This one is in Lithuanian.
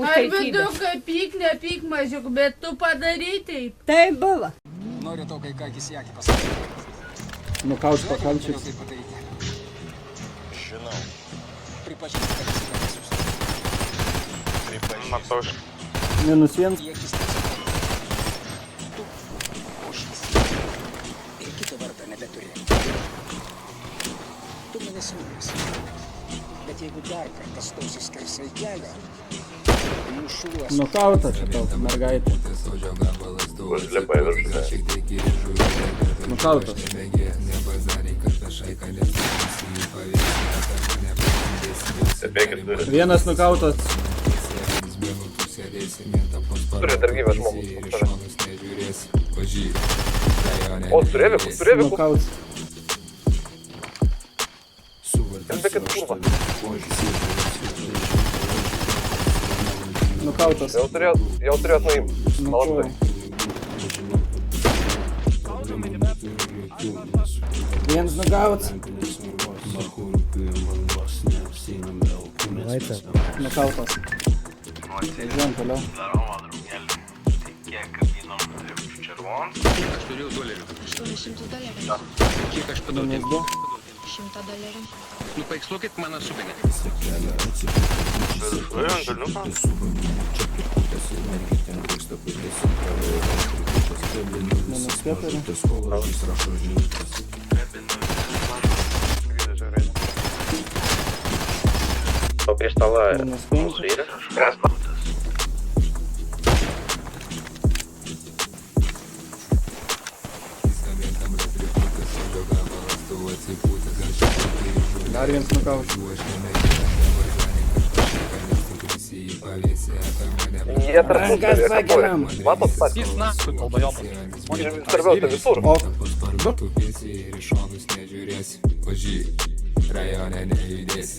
Ar vidukai, pyk, nepyk mažiuk, bet tu padarai taip. Tai buvo. Noriu to, kai ką akį pasakyti. Nukauts pakalčius. Tai padaryti. Žinau. Pripažinti, kad esi neteisus. Matau. -1. Į akis tiesiog. Tu ušas. Ir kito vardo nebeturi. Tu mane siūlys. Bet jeigu dar kartą stosi skersai kelio, nušluos. Nukauta čia tau, mergaitė. Užlipa į viršų. Nukautas. Stebėkit, turi. Vienas nukautas. Turi dar gyvą žmogų. O, turi vikų. Nukauts. Kalbėkit, kurva. Nukautas. Jau turėjot nuimti. Nučiuoju. Vienas nukauts. Nukautas. Važiuojam toliau. Kiek aš turėjau dolerių? 800 dolerių. Kiek aš padavau? -2. 100 dolerių. Nu, paikslokit mano subinę. -4. O prieš stalą -5. yra? Dar vienas nukautas. Jie Rankas pakeliam. Matot, pats. Jis naktį kalbajom. Svarbiausia visur. O, Rajone nejudės.